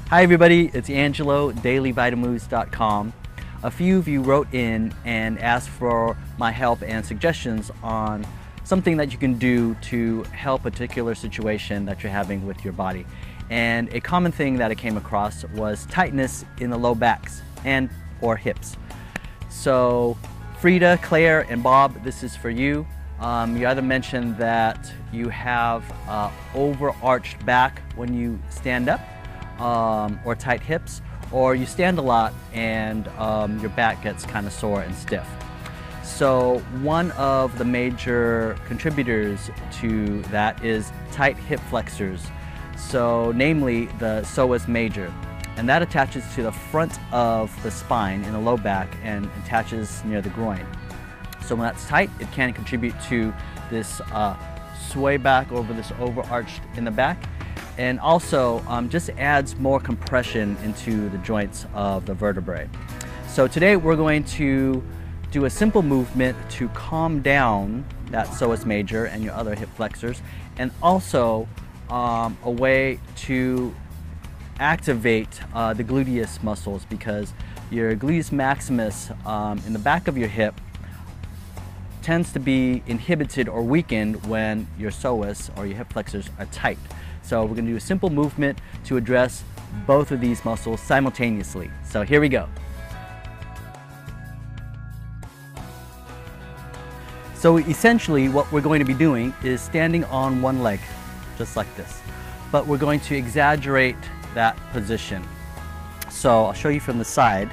Hi everybody, it's Angelo, dailyvitamoves.com. A few of you wrote in and asked for my help and suggestions on something that you can do to help a particular situation that you're having with your body. And a common thing that I came across was tightness in the low backs and or hips. So Frida, Claire, and Bob, this is for you. You either mentioned that you have overarched back when you stand up, or tight hips, or you stand a lot and your back gets kind of sore and stiff. So one of the major contributors to that is tight hip flexors, so namely the psoas major, and that attaches to the front of the spine in the low back and attaches near the groin. So when that's tight, it can contribute to this sway back over this overarched in the back, and also just adds more compression into the joints of the vertebrae. So today we're going to do a simple movement to calm down that psoas major and your other hip flexors, and also a way to activate the gluteus muscles, because your gluteus maximus in the back of your hip tends to be inhibited or weakened when your psoas or your hip flexors are tight. So we're going to do a simple movement to address both of these muscles simultaneously. So here we go. So essentially what we're going to be doing is standing on one leg, just like this. But we're going to exaggerate that position. So I'll show you from the side.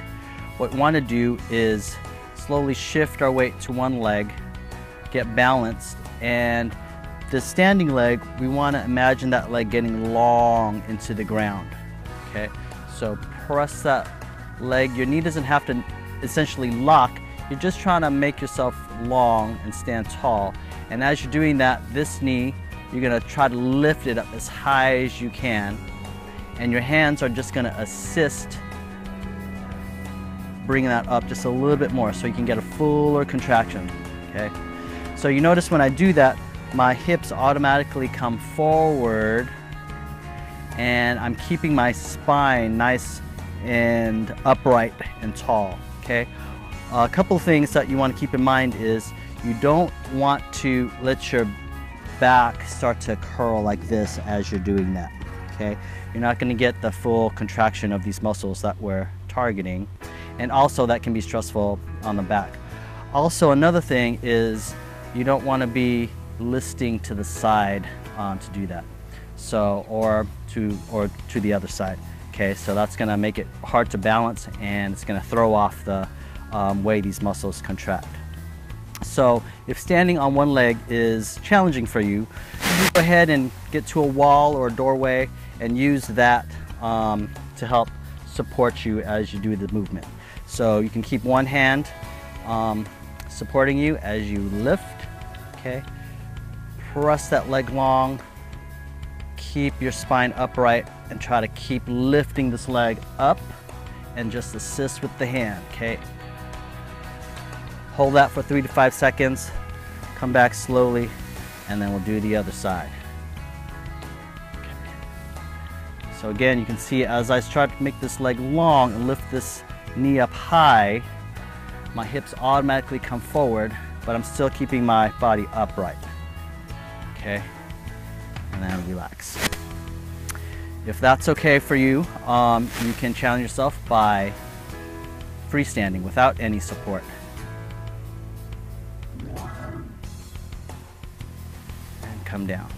What we want to do is slowly shift our weight to one leg, get balanced, and the standing leg, we want to imagine that leg getting long into the ground. Okay, so press that leg. Your knee doesn't have to essentially lock. You're just trying to make yourself long and stand tall. And as you're doing that, this knee, you're going to try to lift it up as high as you can. And your hands are just going to assist bringing that up just a little bit more so you can get a fuller contraction. Okay, so you notice when I do that, my hips automatically come forward and I'm keeping my spine nice and upright and tall. Okay, a couple things that you want to keep in mind is you don't want to let your back start to curl like this as you're doing that. Okay, you're not going to get the full contraction of these muscles that we're targeting, and also that can be stressful on the back. Also, another thing is you don't want to be listing to the side to do that, so or to the other side. Okay, so that's going to make it hard to balance, and it's going to throw off the way these muscles contract. So if standing on one leg is challenging for you, go ahead and get to a wall or a doorway and use that to help support you as you do the movement. So you can keep one hand supporting you as you lift. Okay, press that leg long, keep your spine upright, and try to keep lifting this leg up and just assist with the hand. Okay, hold that for 3 to 5 seconds, come back slowly, and then we'll do the other side. Okay. So again, you can see as I start to make this leg long and lift this knee up high, my hips automatically come forward, but I'm still keeping my body upright. Okay, and then relax. If that's okay for you, you can challenge yourself by freestanding without any support. And come down.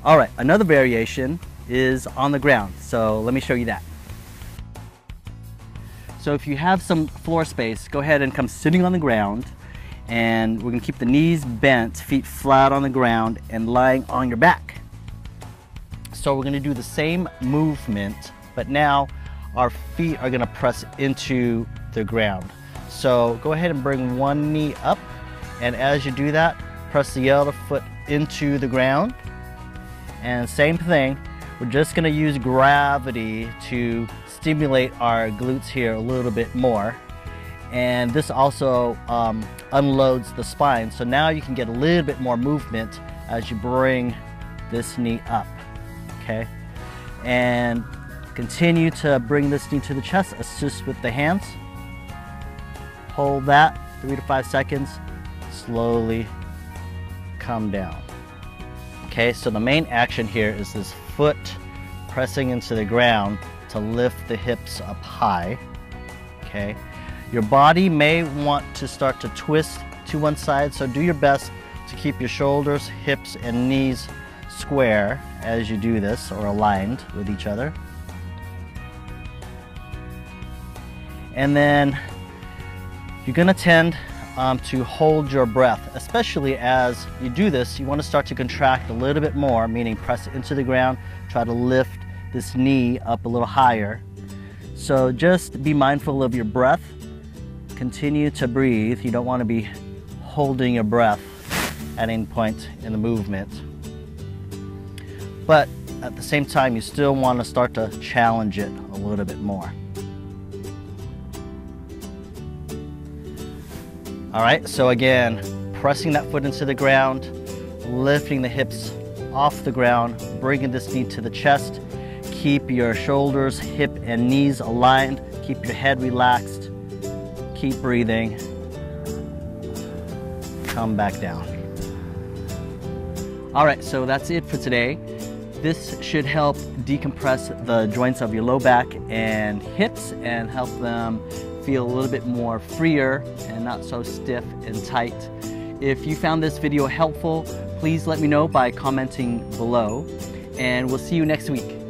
All right, another variation is on the ground. So let me show you that. So if you have some floor space, go ahead and come sitting on the ground, and we're going to keep the knees bent, feet flat on the ground, and lying on your back. So we're going to do the same movement, but now our feet are going to press into the ground. So go ahead and bring one knee up, and as you do that, press the other foot into the ground. And same thing, we're just going to use gravity to stimulate our glutes here a little bit more. And this also unloads the spine. So now you can get a little bit more movement as you bring this knee up, okay? And continue to bring this knee to the chest, assist with the hands. Hold that 3 to 5 seconds, slowly come down. Okay, so the main action here is this foot pressing into the ground to lift the hips up high, okay? Your body may want to start to twist to one side, so do your best to keep your shoulders, hips, and knees square as you do this, or aligned with each other. And then you're gonna tend to hold your breath, especially as you do this. You want to start to contract a little bit more, meaning press into the ground, try to lift this knee up a little higher. So just be mindful of your breath. Continue to breathe. You don't want to be holding your breath at any point in the movement. But at the same time, you still want to start to challenge it a little bit more. All right, so again, pressing that foot into the ground, lifting the hips off the ground, bringing this knee to the chest. Keep your shoulders, hip, and knees aligned. Keep your head relaxed. Keep breathing. Come back down. All right, so that's it for today. This should help decompress the joints of your low back and hips and help them feel a little bit more freer and not so stiff and tight. If you found this video helpful, please let me know by commenting below, and we'll see you next week.